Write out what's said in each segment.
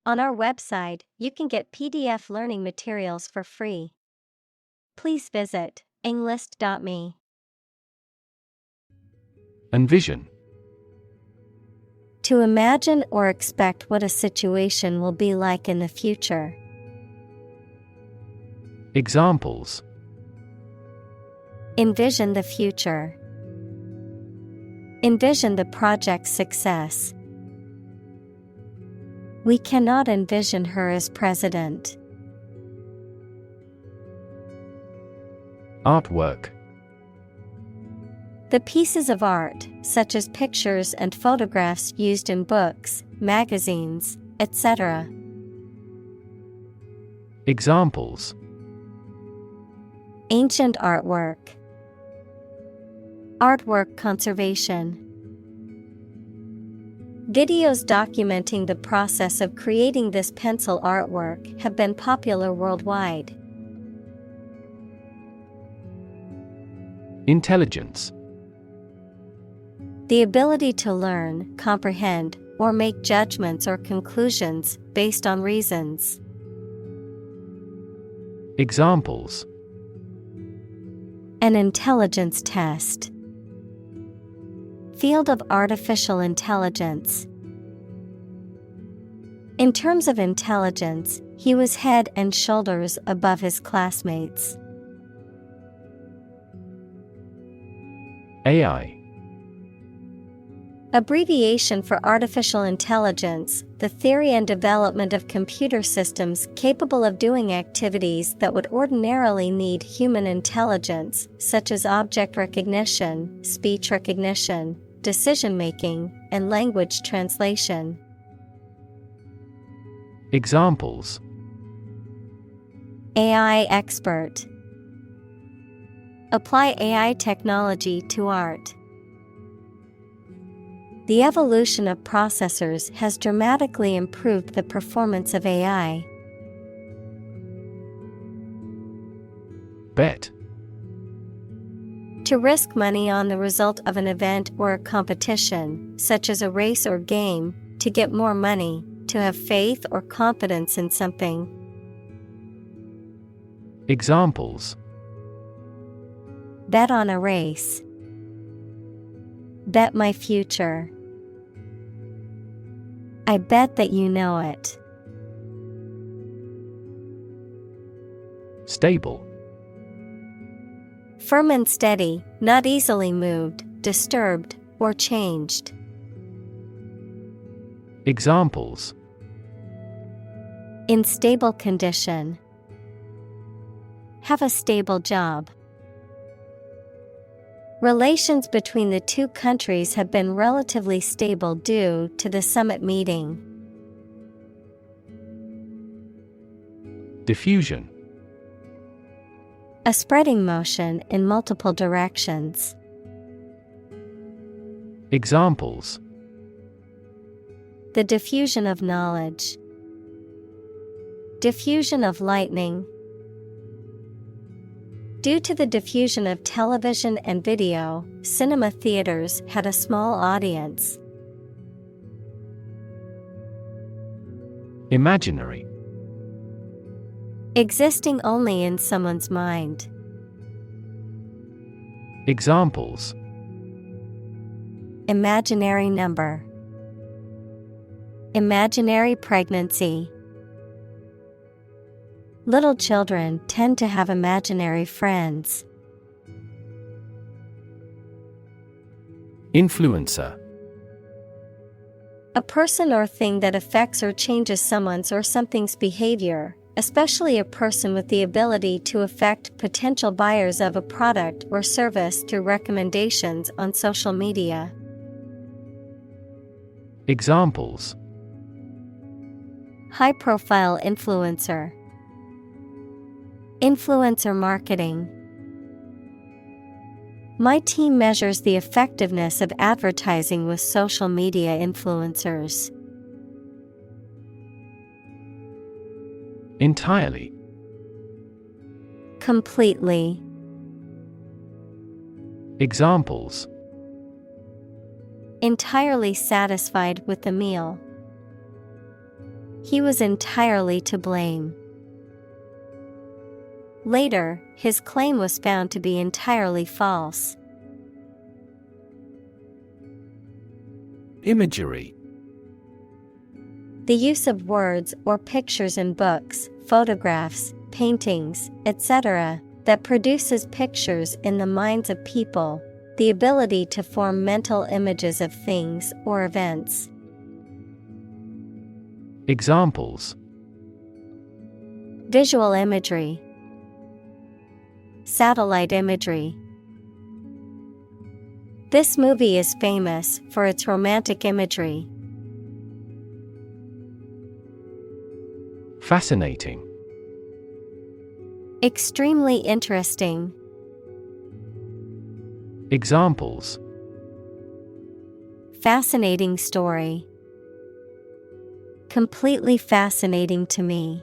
On our website, you can get PDF learning materials for free. Please visit englist.me. Envision. To imagine or expect what a situation will be like in the future. Examples. Envision the future. Envision the project's success. We cannot envision her as president. Artwork. The pieces of art, such as pictures and photographs used in books, magazines, etc. Examples. Ancient artwork. Artwork conservation. Videos documenting the process of creating this pencil artwork have been popular worldwide. Intelligence. The ability to learn, comprehend, or make judgments or conclusions based on reasons. Examples. An intelligence test. Field of artificial intelligence. In terms of intelligence, he was head and shoulders above his classmates. AI. Abbreviation for artificial intelligence, the theory and development of computer systems capable of doing activities that would ordinarily need human intelligence, such as object recognition, speech recognition, decision-making, and language translation. Examples. AI expert. Apply AI technology to art. The evolution of processors has dramatically improved the performance of AI. Bet. To risk money on the result of an event or a competition, such as a race or game, to get more money, to have faith or confidence in something. Examples. Bet on a race. Bet my future. I bet that you know it. Stable. Firm and steady, not easily moved, disturbed, or changed. Examples. In stable condition. Have a stable job. Relations between the two countries have been relatively stable due to the summit meeting. Diffusion. A spreading motion in multiple directions. Examples. The diffusion of knowledge. Diffusion of lightning. Due to the diffusion of television and video, cinema theaters had a small audience. Imaginary. Existing only in someone's mind. Examples. Imaginary number. Imaginary pregnancy. Little children tend to have imaginary friends. Influencer. A person or thing that affects or changes someone's or something's behavior, especially a person with the ability to affect potential buyers of a product or service through recommendations on social media. Examples. High-profile influencer. Influencer marketing. My team measures the effectiveness of advertising with social media influencers. Entirely. Completely. Examples. Entirely satisfied with the meal. He was entirely to blame. Later, his claim was found to be entirely false. Imagery. The use of words or pictures in books, photographs, paintings, etc., that produces pictures in the minds of people, the ability to form mental images of things or events. Examples: Visual imagery, satellite imagery. This movie is famous for its romantic imagery. Fascinating. Extremely interesting. Examples: Fascinating story. Completely fascinating to me.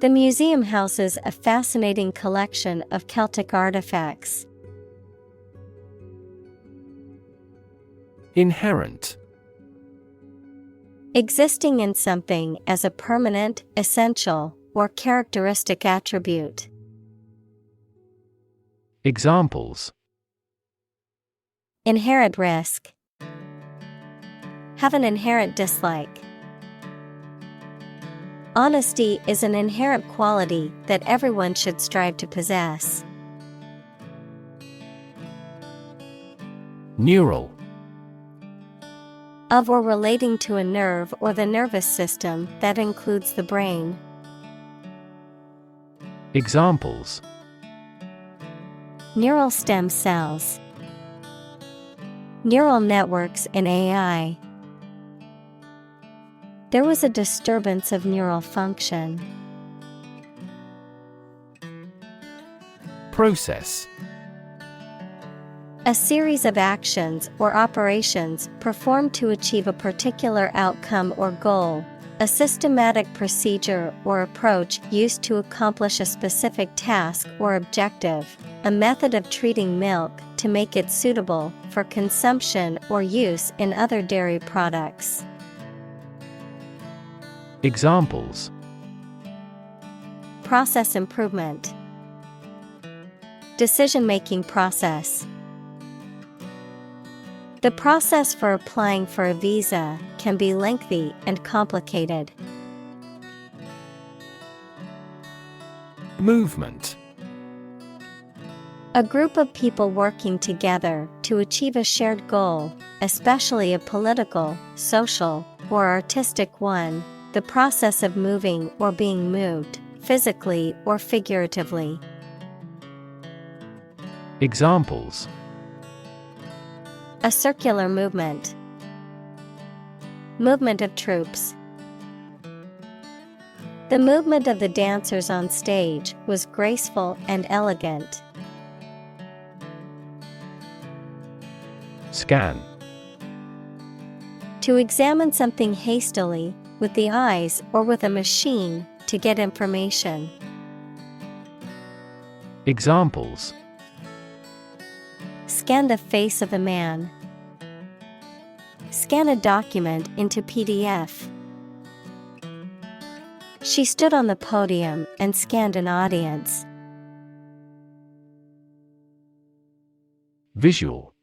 The museum houses a fascinating collection of Celtic artifacts. Inherent. Existing in something as a permanent, essential, or characteristic attribute. Examples: Inherent risk. Have an inherent dislike. Honesty is an inherent quality that everyone should strive to possess. Neural. Of or relating to a nerve or the nervous system that includes the brain. Examples: Neural stem cells. Neural networks in AI. There was a disturbance of neural function. Process. A series of actions or operations performed to achieve a particular outcome or goal. A systematic procedure or approach used to accomplish a specific task or objective. A method of treating milk to make it suitable for consumption or use in other dairy products. Examples: Process improvement. Decision-making process. The process for applying for a visa can be lengthy and complicated. Movement. A group of people working together to achieve a shared goal, especially a political, social, or artistic one, the process of moving or being moved, physically or figuratively. Examples: A circular movement. Movement of troops. The movement of the dancers on stage was graceful and elegant. Scan. To examine something hastily, with the eyes or with a machine, to get information. Examples: Scan the face of a man. Scan a document into PDF. She stood on the podium and scanned an audience. Visual.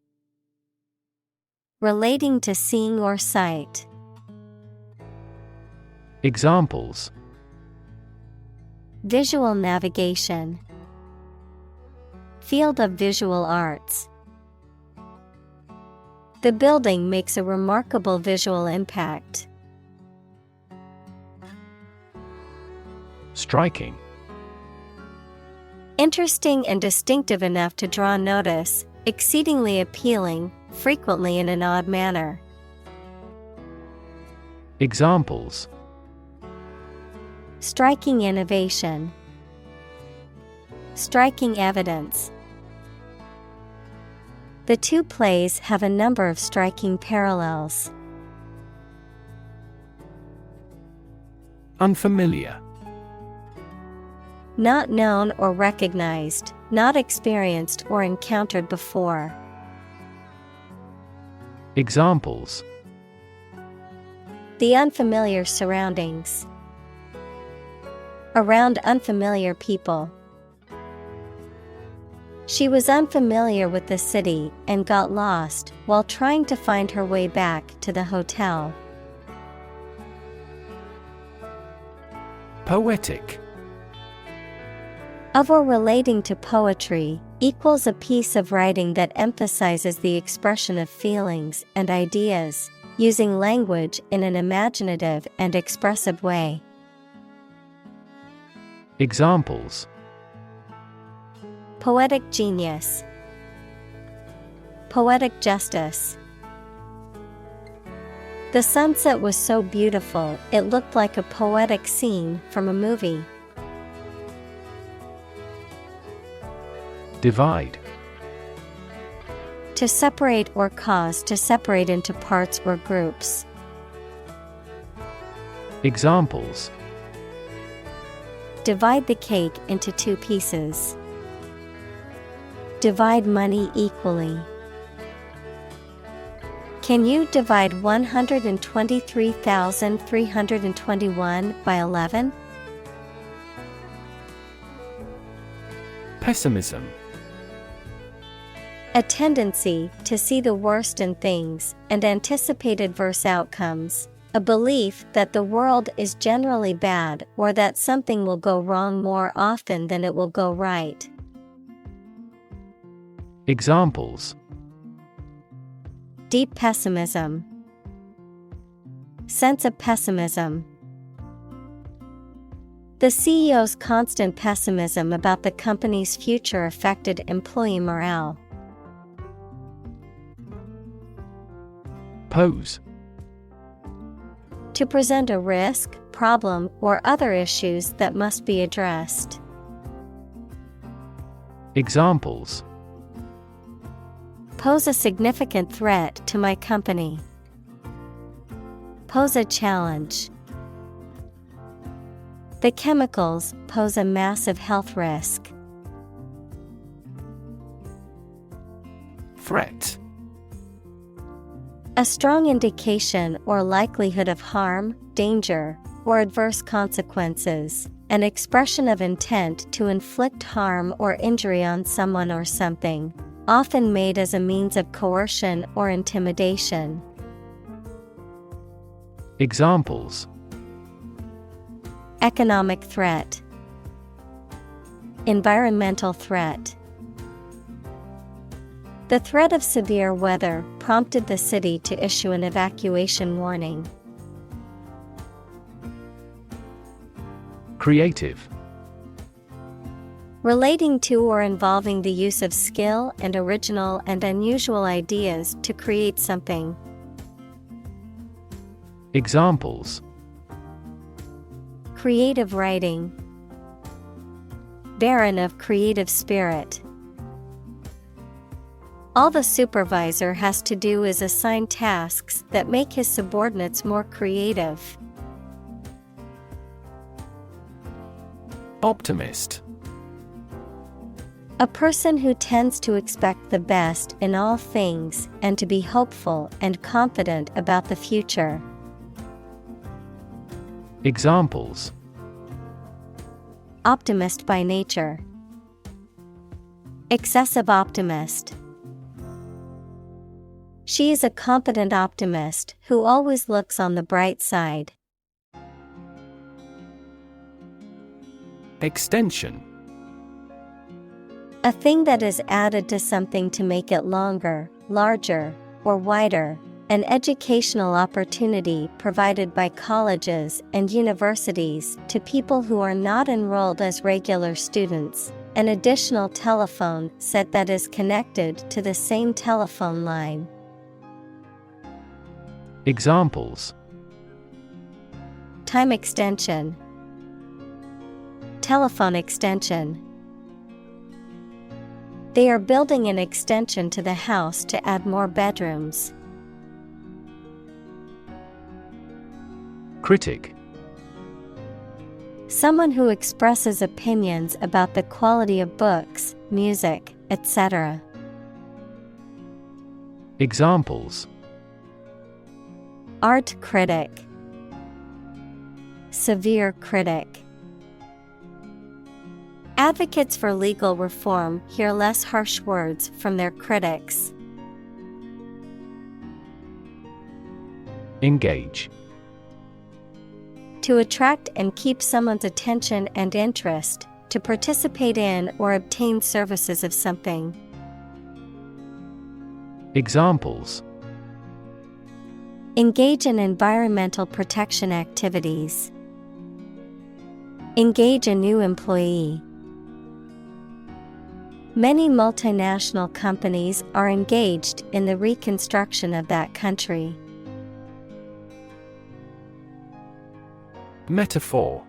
Relating to seeing or sight. Examples: Visual navigation. Field of visual arts. The building makes a remarkable visual impact. Striking. Interesting and distinctive enough to draw notice, exceedingly appealing, frequently in an odd manner. Examples: Striking innovation. Striking evidence. The two plays have a number of striking parallels. Unfamiliar. Not known or recognized, not experienced or encountered before. The unfamiliar surroundings. Around unfamiliar people. She was unfamiliar with the city and got lost while trying to find her way back to the hotel. Poetic. Of or relating to poetry, equals a piece of writing that emphasizes the expression of feelings and ideas, using language in an imaginative and expressive way. Examples: poetic genius, poetic justice. The sunset was so beautiful, it looked like a poetic scene from a movie. Divide. To separate or cause to separate into parts or groups. Examples: divide the cake into 2 pieces. Divide money equally. Can you divide 123,321 by 11? Pessimism. A tendency to see the worst in things and anticipate adverse outcomes. A belief that the world is generally bad or that something will go wrong more often than it will go right. Examples: deep pessimism. Sense of pessimism. The CEO's constant pessimism about the company's future affected employee morale. Pose. To present a risk, problem, or other issues that must be addressed. Examples: pose a significant threat to my company. Pose a challenge. The chemicals pose a massive health risk. Threat. A strong indication or likelihood of harm, danger, or adverse consequences. An expression of intent to inflict harm or injury on someone or something, often made as a means of coercion or intimidation. Examples: economic threat. Environmental threat. The threat of severe weather prompted the city to issue an evacuation warning. Creative. Relating to or involving the use of skill and original and unusual ideas to create something. Examples: creative writing. Barren of creative spirit. All the supervisor has to do is assign tasks that make his subordinates more creative. Optimist. A person who tends to expect the best in all things and to be hopeful and confident about the future. Examples: optimist by nature. Excessive optimist. She is a confident optimist who always looks on the bright side. Extension. A thing that is added to something to make it longer, larger, or wider. An educational opportunity provided by colleges and universities to people who are not enrolled as regular students. An additional telephone set that is connected to the same telephone line. Examples: time extension. Telephone extension. They are building an extension to the house to add more bedrooms. Critic. Someone who expresses opinions about the quality of books, music, etc. Examples: art critic. severe critic. Advocates for legal reform hear less harsh words from their critics. Engage. To attract and keep someone's attention and interest, to participate in or obtain services of something. Examples: engage in environmental protection activities. Engage a new employee. Many multinational companies are engaged in the reconstruction of that country. Metaphor.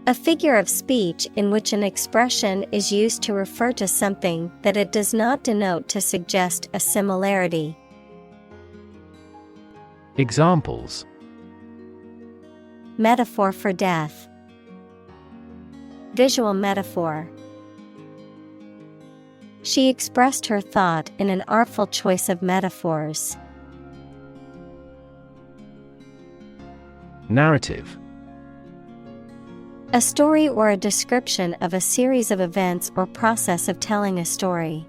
A figure of speech in which an expression is used to refer to something that it does not denote to suggest a similarity. Examples: metaphor for death. Visual metaphor. She expressed her thought in an artful choice of metaphors. Narrative. A story or a description of a series of events or process of telling a story.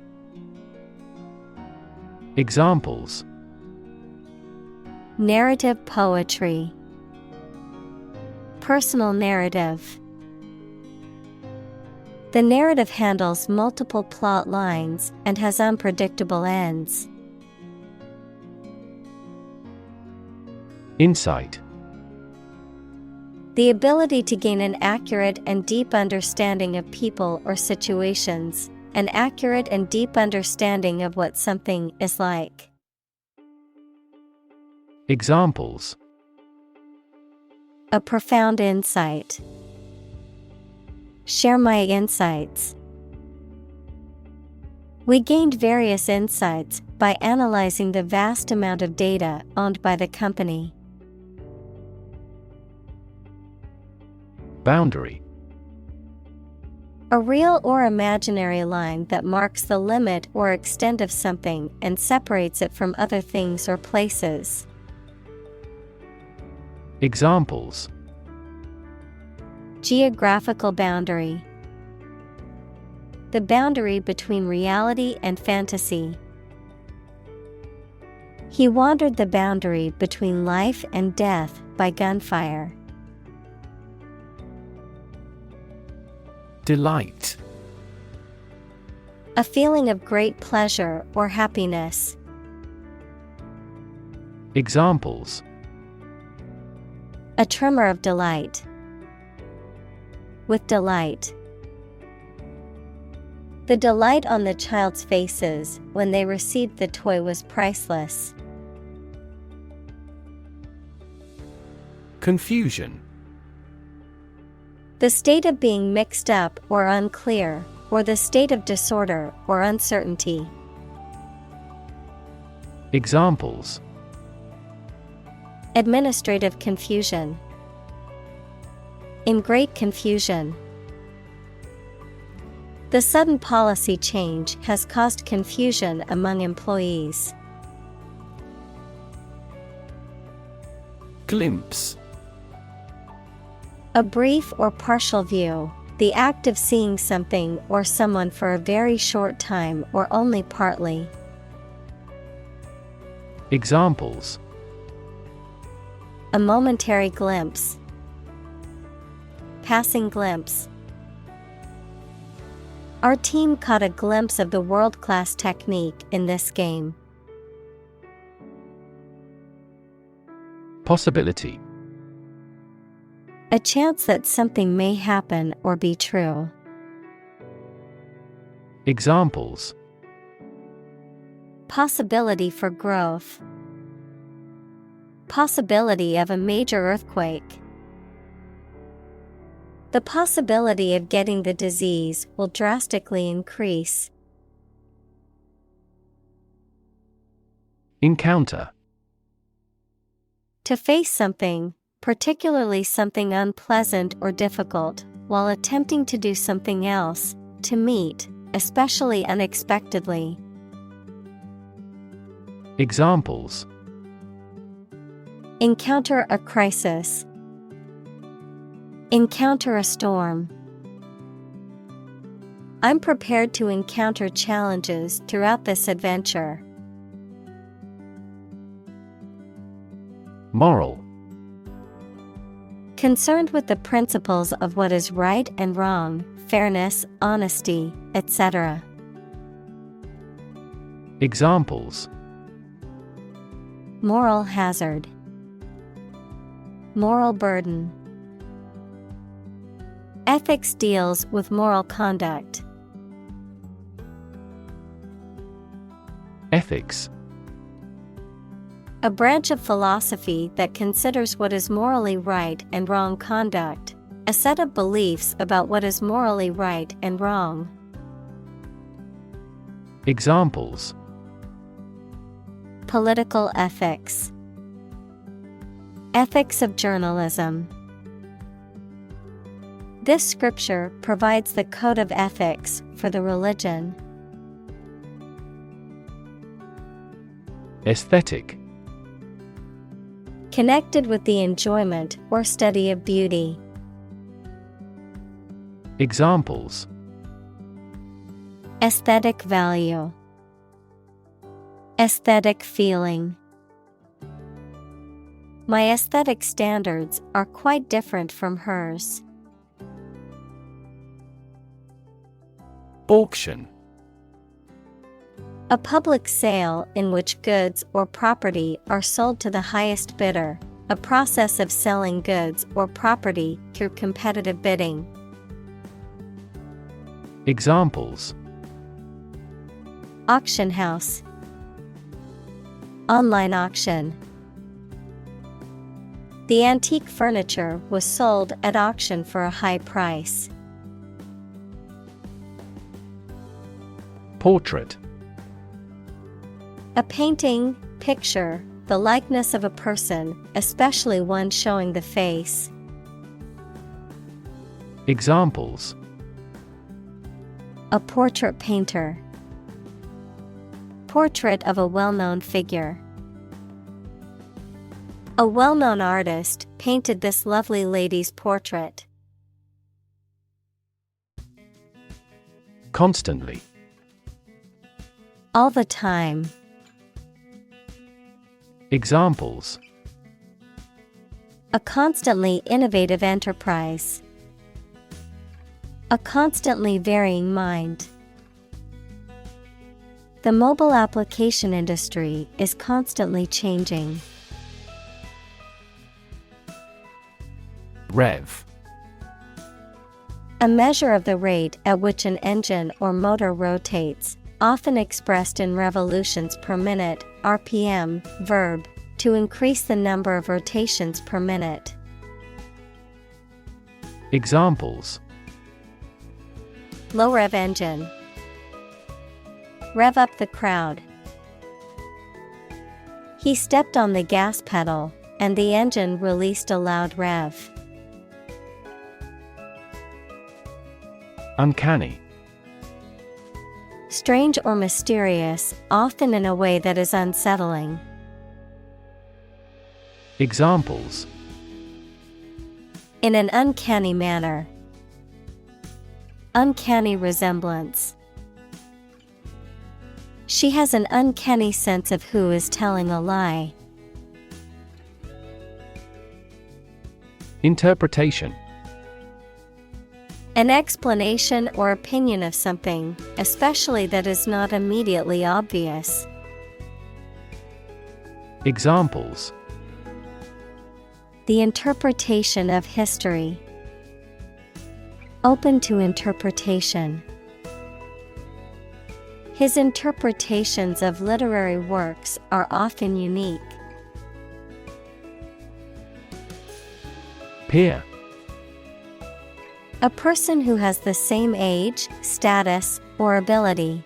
Examples: narrative poetry. Personal narrative. The narrative handles multiple plot lines and has unpredictable ends. Insight. The ability to gain an accurate and deep understanding of people or situations, an accurate and deep understanding of what something is like. Examples: a profound insight. Share my insights. We gained various insights by analyzing the vast amount of data owned by the company. Boundary. A real or imaginary line that marks the limit or extent of something and separates it from other things or places. Examples: geographical boundary. The boundary between reality and fantasy. He wandered the boundary between life and death by gunfire. Delight. A feeling of great pleasure or happiness. Examples: a tremor of delight. With delight. The delight on the child's faces when they received the toy was priceless. Confusion. The state of being mixed up or unclear, or the state of disorder or uncertainty. Examples: administrative confusion. In great confusion. The sudden policy change has caused confusion among employees. Glimpse. A brief or partial view, the act of seeing something or someone for a very short time or only partly. Examples: a momentary glimpse. Passing glimpse. Our team caught a glimpse of the world-class technique in this game. Possibility. A chance that something may happen or be true. Examples: possibility for growth. Possibility of a major earthquake. The possibility of getting the disease will drastically increase. Encounter. To face something, particularly something unpleasant or difficult, while attempting to do something else, to meet, especially unexpectedly. Examples: encounter a crisis. Encounter a storm. I'm prepared to encounter challenges throughout this adventure. Moral. Concerned with the principles of what is right and wrong, fairness, honesty, etc. Examples. Moral hazard. Moral burden. Ethics deals with moral conduct. Ethics. A branch of philosophy that considers what is morally right and wrong conduct, a set of beliefs about what is morally right and wrong. Examples. Political ethics. Ethics of journalism. This scripture provides the code of ethics for the religion. Aesthetic. Connected with the enjoyment or study of beauty. Examples. Aesthetic value. Aesthetic feeling. My aesthetic standards are quite different from hers. Auction. A public sale in which goods or property are sold to the highest bidder, a process of selling goods or property through competitive bidding. Examples. Auction house. Online auction. The antique furniture was sold at auction for a high price. Portrait. A painting, picture, the likeness of a person, especially one showing the face. Examples. A portrait painter. Portrait of a well-known figure. A well-known artist painted this lovely lady's portrait. Constantly. All the time. Examples. A constantly innovative enterprise. A constantly varying mind. The mobile application industry is constantly changing. Rev. A measure of the rate at which an engine or motor rotates, often expressed in revolutions per minute, RPM, verb, to increase the number of rotations per minute. Examples. Low rev engine. Rev up the crowd. He stepped on the gas pedal, and the engine released a loud rev. Uncanny. Strange or mysterious, often in a way that is unsettling. Examples. In an uncanny manner. Uncanny resemblance. She has an uncanny sense of who is telling a lie. Interpretation. An explanation or opinion of something, especially that is not immediately obvious. Examples. The interpretation of history. Open to interpretation. His interpretations of literary works are often unique. Peer. A person who has the same age, status, or ability.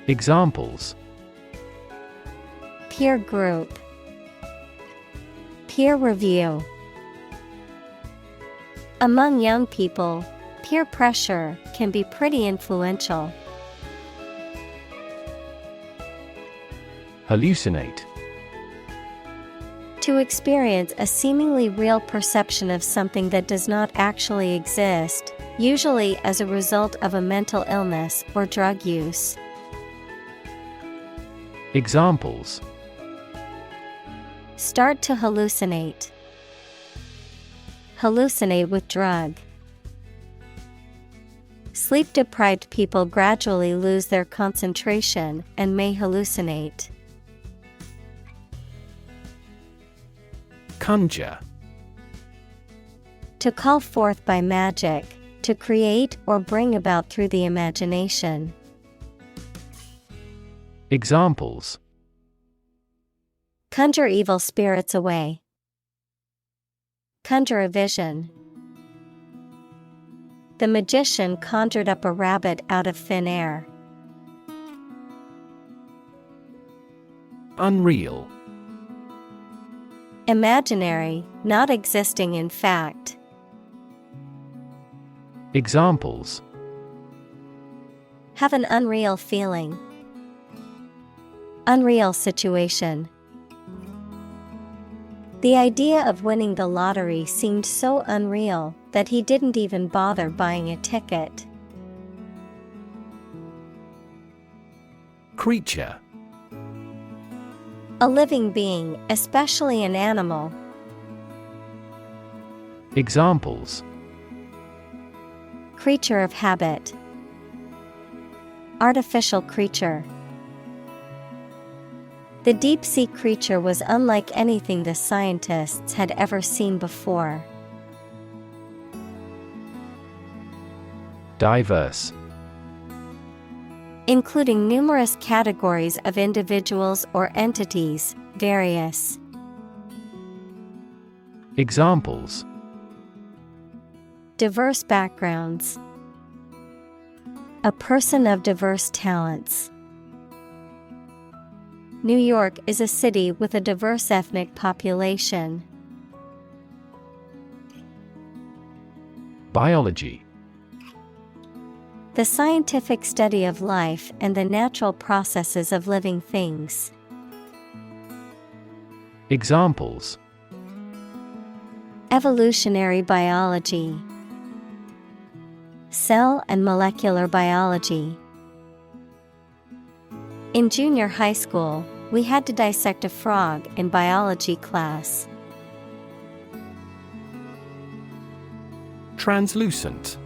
Examples. Peer group. Peer review. Among young people, peer pressure can be pretty influential. Hallucinate. To experience a seemingly real perception of something that does not actually exist, usually as a result of a mental illness or drug use. Examples: Start to hallucinate. Hallucinate with drug. Sleep-deprived people gradually lose their concentration and may hallucinate. Conjure. To call forth by magic, to create or bring about through the imagination. Examples: Conjure evil spirits away. Conjure a vision. The magician conjured up a rabbit out of thin air. Unreal. Imaginary, not existing in fact. Examples: Have an unreal feeling. Unreal situation. The idea of winning the lottery seemed so unreal that he didn't even bother buying a ticket. Creature. A living being, especially an animal. Examples: Creature of habit. Artificial creature. The deep-sea creature was unlike anything the scientists had ever seen before. Diverse. Including numerous categories of individuals or entities, various. Examples: Diverse backgrounds. A person of diverse talents. New York is a city with a diverse ethnic population. Biology. The scientific study of life and the natural processes of living things. Examples: Evolutionary biology. Cell and molecular biology. In junior high school, we had to dissect a frog in biology class. Translucent.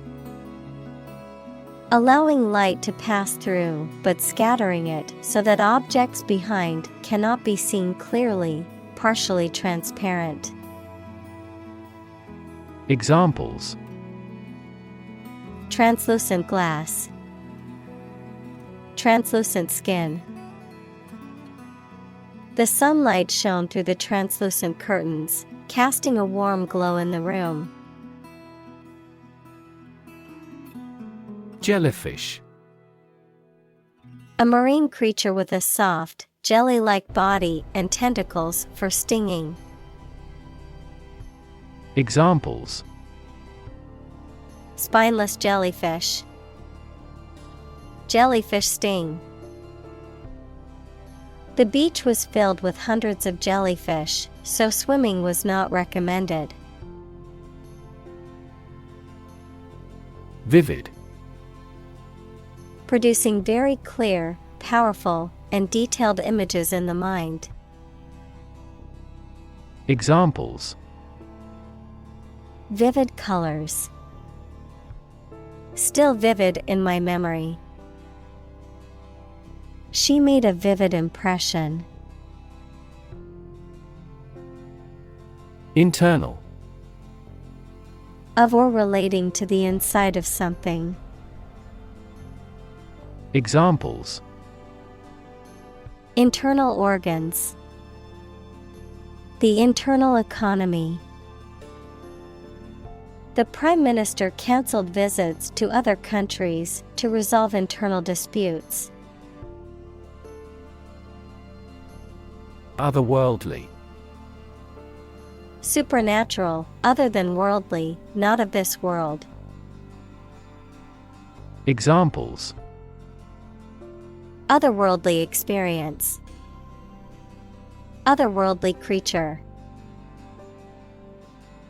Allowing light to pass through, but scattering it so that objects behind cannot be seen clearly, partially transparent. Examples: Translucent glass. Translucent skin. The sunlight shone through the translucent curtains, casting a warm glow in the room. Jellyfish. A marine creature with a soft, jelly-like body and tentacles for stinging. Examples: Spineless jellyfish. Jellyfish sting. The beach was filled with hundreds of jellyfish, so swimming was not recommended. Vivid. Producing very clear, powerful, and detailed images in the mind. Examples: Vivid colors. Still vivid in my memory. She made a vivid impression. Internal. Of or relating to the inside of something. Examples: Internal organs. The internal economy. The Prime Minister cancelled visits to other countries to resolve internal disputes. Otherworldly. Supernatural, other than worldly, not of this world. Examples: Otherworldly experience. Otherworldly creature.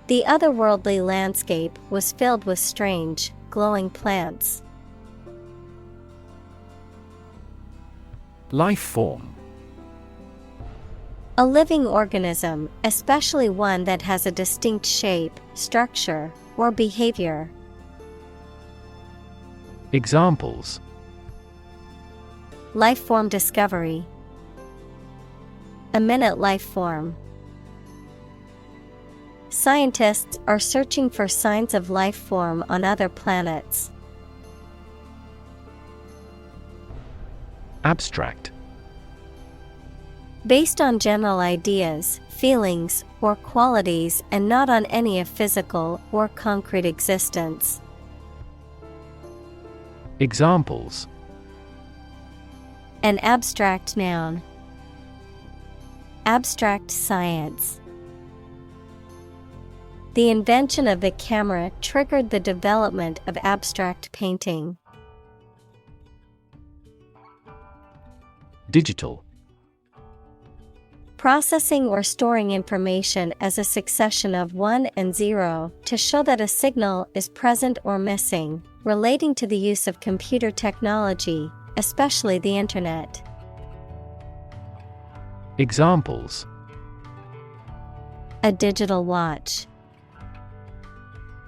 The otherworldly landscape was filled with strange, glowing plants. Life form. A living organism, especially one that has a distinct shape, structure, or behavior. Examples: Life form discovery. A minute life form. Scientists are searching for signs of life form on other planets. Abstract. Based on general ideas, feelings, or qualities and not on any of physical or concrete existence. Examples: An abstract noun. Abstract science. The invention of the camera triggered the development of abstract painting. Digital. Processing or storing information as a succession of 1 and 0 to show that a signal is present or missing, relating to the use of computer technology, especially the Internet. Examples: A digital watch.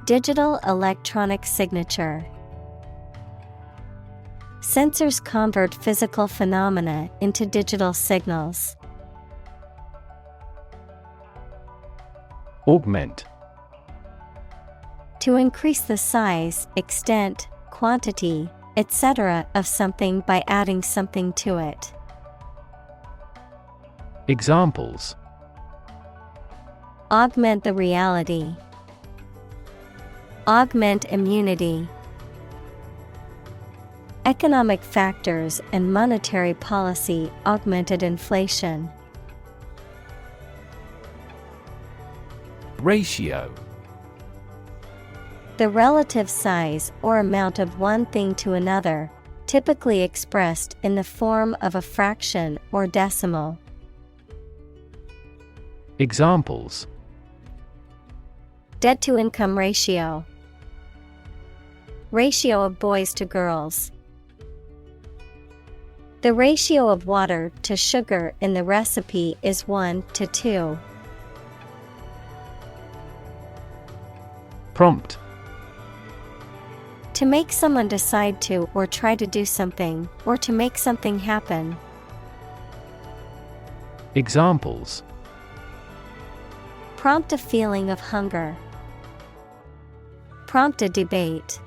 Digital electronic signature. Sensors convert physical phenomena into digital signals. Augment. To increase the size, extent, quantity, etc. of something by adding something to it. Examples: Augment the reality. Augment immunity. Economic factors and monetary policy augmented inflation. Ratio. The relative size or amount of one thing to another, typically expressed in the form of a fraction or decimal. Examples: Debt-to-income ratio. Ratio of boys to girls. The ratio of water to sugar in the recipe is 1:2. Prompt. To make someone decide to or try to do something, or to make something happen. Examples: Prompt a feeling of hunger. Prompt a debate.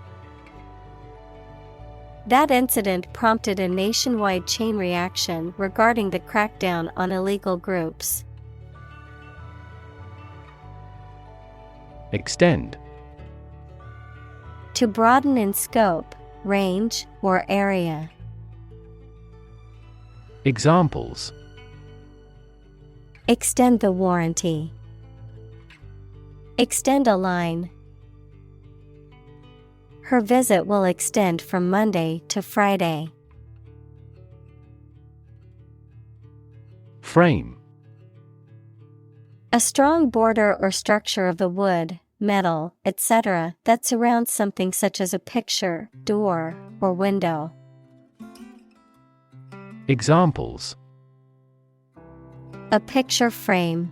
That incident prompted a nationwide chain reaction regarding the crackdown on illegal groups. Extend. To broaden in scope, range, or area. Examples: Extend the warranty. Extend a line. Her visit will extend from Monday to Friday. Frame. A strong border or structure of the wood, metal, etc. that surrounds something such as a picture, door, or window. Examples: A picture frame.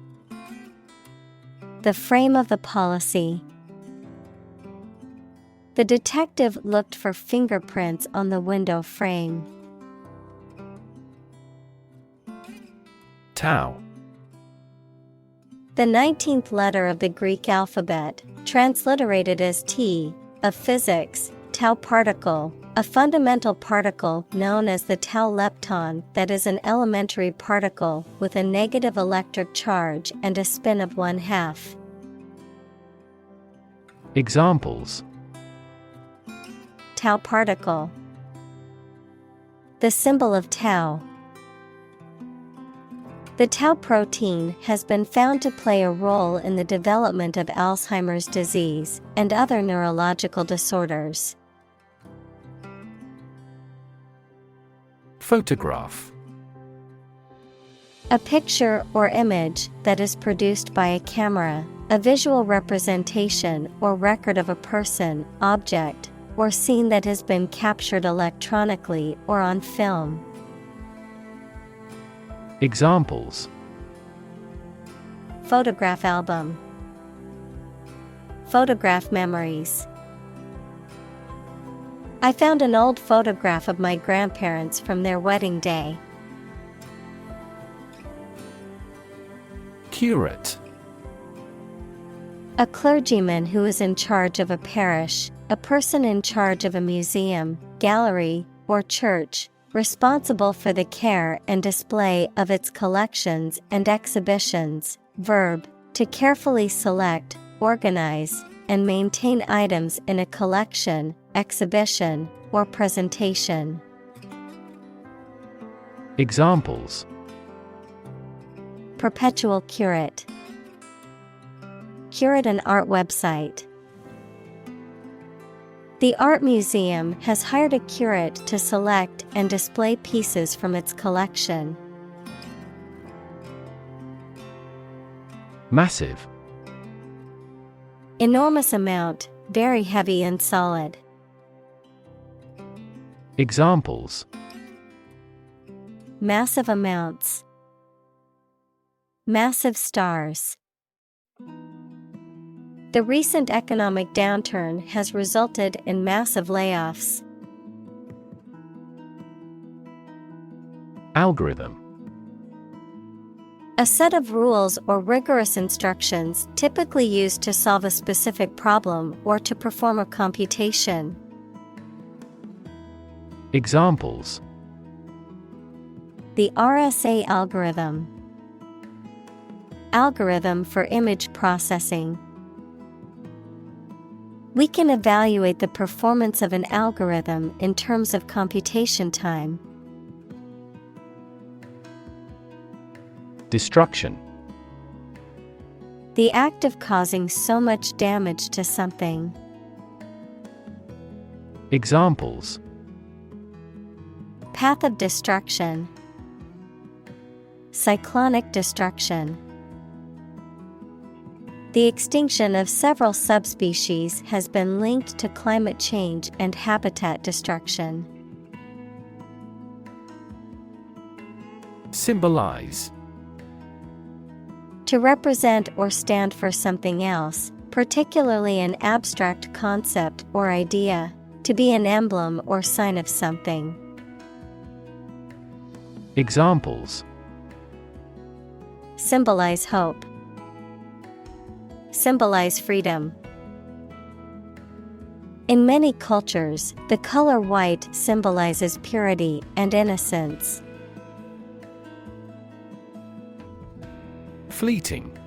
The frame of the policy. The detective looked for fingerprints on the window frame. Tau. The 19th letter of the Greek alphabet, transliterated as T, of physics, tau particle, a fundamental particle known as the tau lepton that is an elementary particle with a negative electric charge and a spin of 1/2. Examples: Tau particle. The symbol of tau. The tau protein has been found to play a role in the development of Alzheimer's disease and other neurological disorders. Photograph. A picture or image that is produced by a camera, A visual representation or record of a person, object, or scene that has been captured electronically or on film. Examples: Photograph album. Photograph memories. I found an old photograph of my grandparents from their wedding day. Curate. A clergyman who is in charge of a parish, a person in charge of a museum, gallery, or church, responsible for the care and display of its collections and exhibitions. Verb, to carefully select, organize, and maintain items in a collection, exhibition, or presentation. Examples: Perpetual curate. Curate an art website. The art museum has hired a curate to select and display pieces from its collection. Massive. Enormous amount, very heavy and solid. Examples: Massive amounts. Massive stars. The recent economic downturn has resulted in massive layoffs. Algorithm. A set of rules or rigorous instructions typically used to solve a specific problem or to perform a computation. Examples: The RSA algorithm. Algorithm for image processing. We can evaluate the performance of an algorithm in terms of computation time. Destruction. The act of causing so much damage to something. Examples: Path of destruction. Cyclonic destruction. The extinction of several subspecies has been linked to climate change and habitat destruction. Symbolize. To represent or stand for something else, particularly an abstract concept or idea, to be an emblem or sign of something. Examples: Symbolize hope. Symbolize freedom. In many cultures, the color white symbolizes purity and innocence. Fleeting.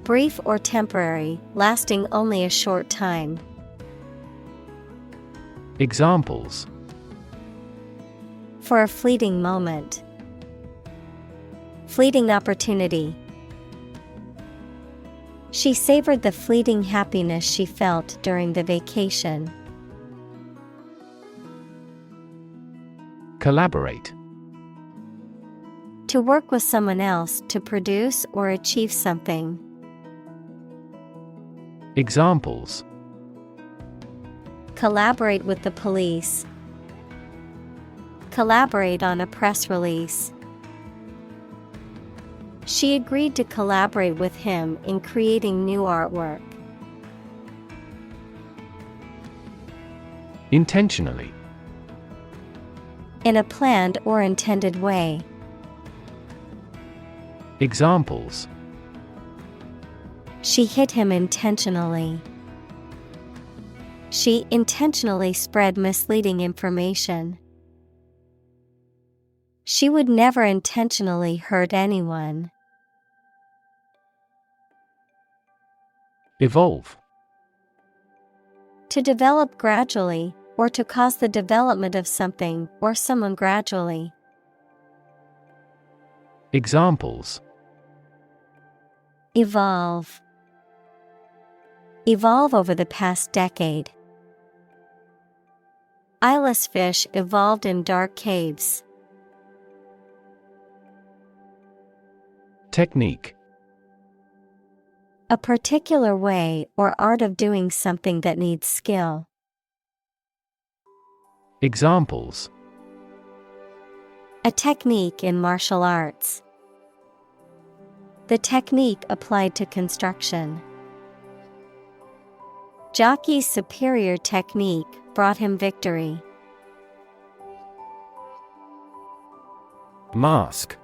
Brief or temporary, lasting only a short time. Examples: For a fleeting moment. Fleeting opportunity. She savored the fleeting happiness she felt during the vacation. Collaborate. To work with someone else to produce or achieve something. Examples: Collaborate with the police. Collaborate on a press release. She agreed to collaborate with him in creating new artwork. Intentionally. In a planned or intended way. Examples: She hit him intentionally. She intentionally spread misleading information. She would never intentionally hurt anyone. Evolve. To develop gradually, or to cause the development of something or someone gradually. Examples: Evolve. Evolve over the past decade. Eyeless fish evolved in dark caves. Technique. A particular way or art of doing something that needs skill. Examples: A technique in martial arts. The technique applied to construction. Jockey's superior technique brought him victory. Mask.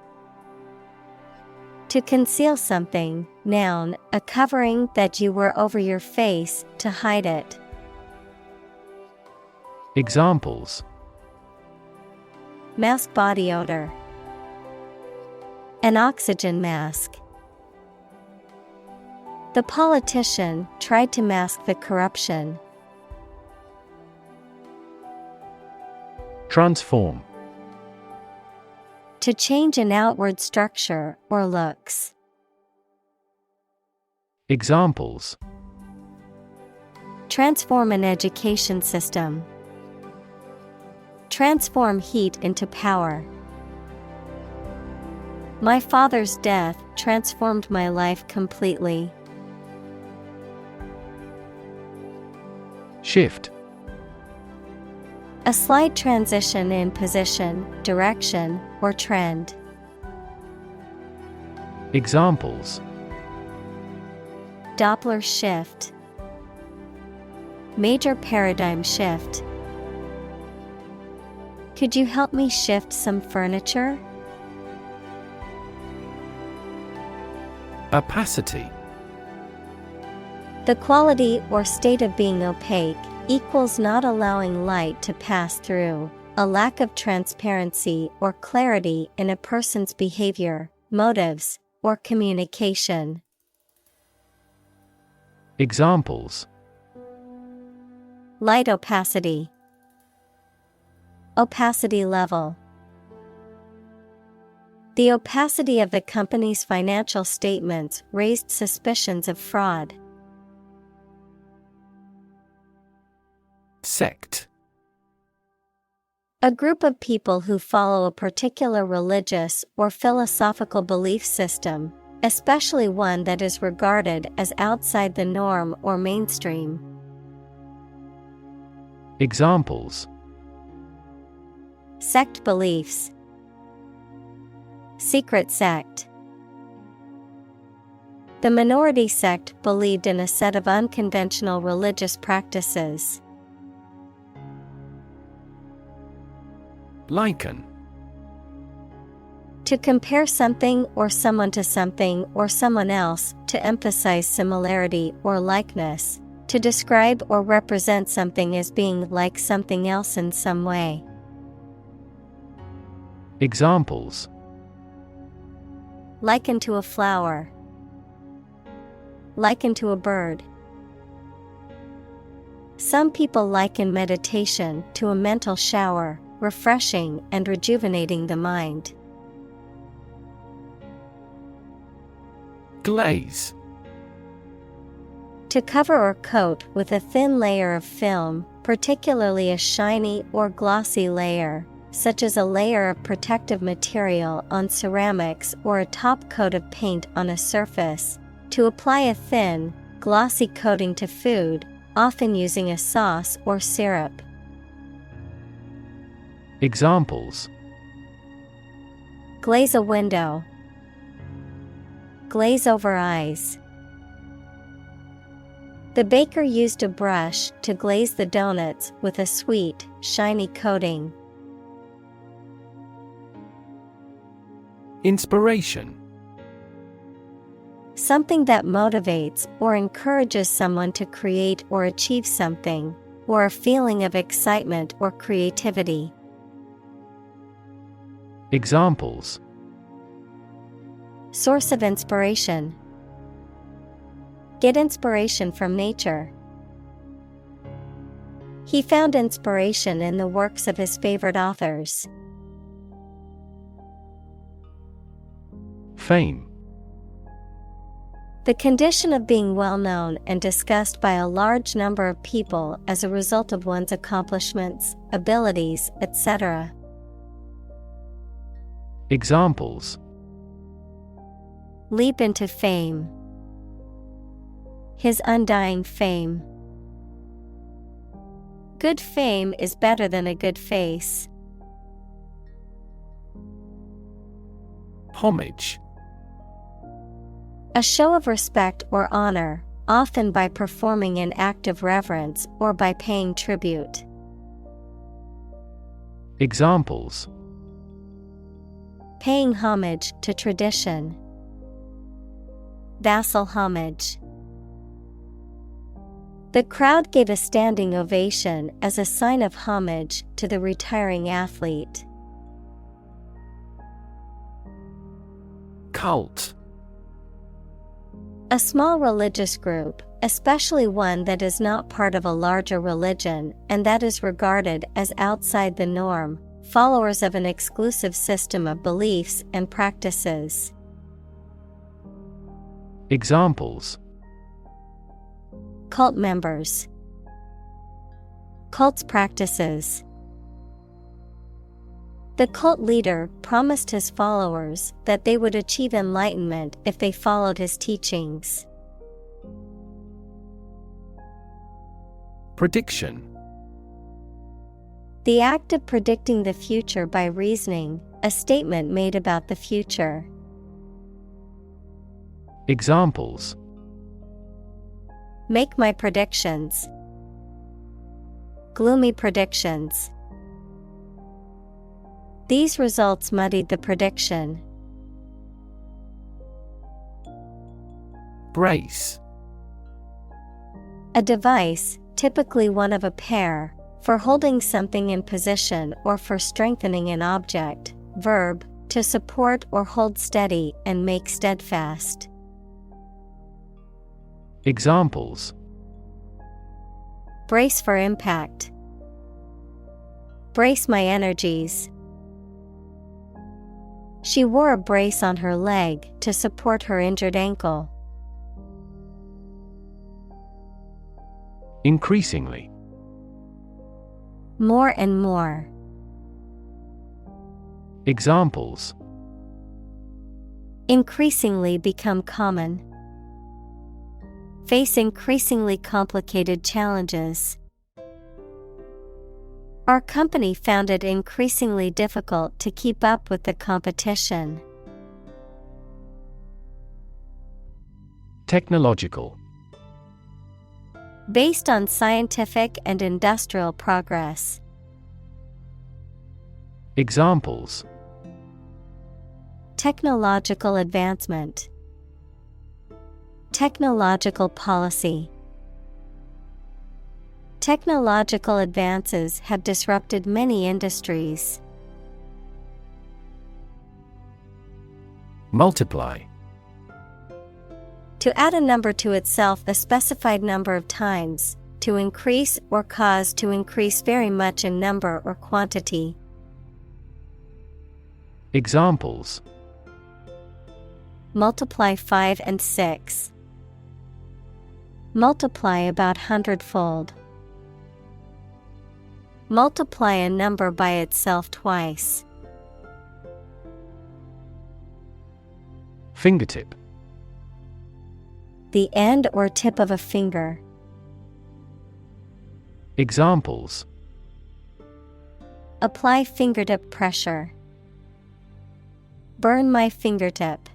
To conceal something, noun, a covering that you wear over your face to hide it. Examples: Mask body odor. An oxygen mask. The politician tried to mask the corruption. Transform. To change an outward structure or looks. Examples: Transform an education system. Transform heat into power. My father's death transformed my life completely. Shift. A slight transition in position, direction, or trend. Examples: Doppler shift. Major paradigm shift. Could you help me shift some furniture? Opacity. The quality or state of being opaque equals not allowing light to pass through, a lack of transparency or clarity in a person's behavior, motives, or communication. Examples: Light opacity. Opacity level. The opacity of the company's financial statements raised suspicions of fraud. Sect. A group of people who follow a particular religious or philosophical belief system, especially one that is regarded as outside the norm or mainstream. Examples: Sect beliefs. Secret sect. The minority sect believed in a set of unconventional religious practices. Liken. To compare something or someone to something or someone else, to emphasize similarity or likeness, to describe or represent something as being like something else in some way. Examples: Liken to a flower. Liken to a bird. Some people liken meditation to a mental shower, refreshing and rejuvenating the mind. Glaze. To cover or coat with a thin layer of film, particularly a shiny or glossy layer, such as a layer of protective material on ceramics or a top coat of paint on a surface. To apply a thin, glossy coating to food, often using a sauce or syrup. Examples: Glaze a window. Glaze over eyes. The baker used a brush to glaze the donuts with a sweet, shiny coating. Inspiration. Something that motivates or encourages someone to create or achieve something, or a feeling of excitement or creativity. Examples: Source of inspiration. Get inspiration from nature. He found inspiration in the works of his favorite authors. Fame. The condition of being well known and discussed by a large number of people as a result of one's accomplishments, abilities, etc. Examples: Leap into fame. his undying fame. Good fame is better than a good face. Homage. A show of respect or honor, often by performing an act of reverence or by paying tribute. Examples: Paying homage to tradition. Vassal homage. The crowd gave a standing ovation as a sign of homage to the retiring athlete. Cult. A small religious group, especially one that is not part of a larger religion and that is regarded as outside the norm, followers of an exclusive system of beliefs and practices. Examples: Cult members. Cult's practices. The cult leader promised his followers that they would achieve enlightenment if they followed his teachings. Prediction. The act of predicting the future by reasoning, a statement made about the future. Examples: Make my predictions. Gloomy predictions. These results muddied the prediction. Brace. A device, typically one of a pair, for holding something in position or for strengthening an object. Verb, to support or hold steady and make steadfast. Examples: Brace for impact. Brace my energies. She wore a brace on her leg to support her injured ankle. Increasingly. More and more. Examples: Increasingly become common. Face increasingly complicated challenges. Our company found it increasingly difficult to keep up with the competition. Technological. Based on scientific and industrial progress. Examples: Technological advancement. Technological policy. Technological advances have disrupted many industries. Multiply. To add a number to itself a specified number of times, to increase or cause to increase very much in number or quantity. Examples: Multiply 5 and 6. Multiply about 100-fold. Multiply a number by itself twice. Fingertip. The end or tip of a finger. Examples: Apply fingertip pressure. Burn my fingertip.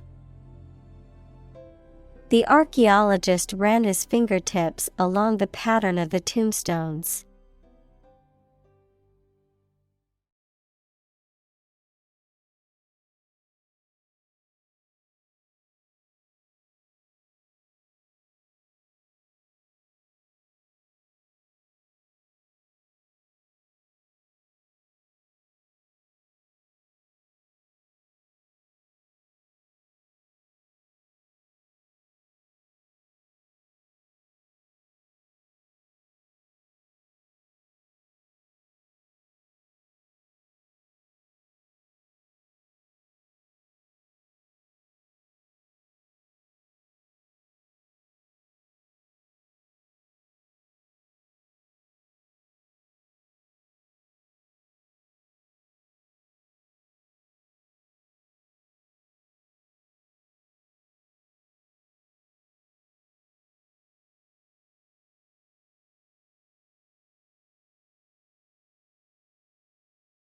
The archaeologist ran his fingertips along the pattern of the tombstones.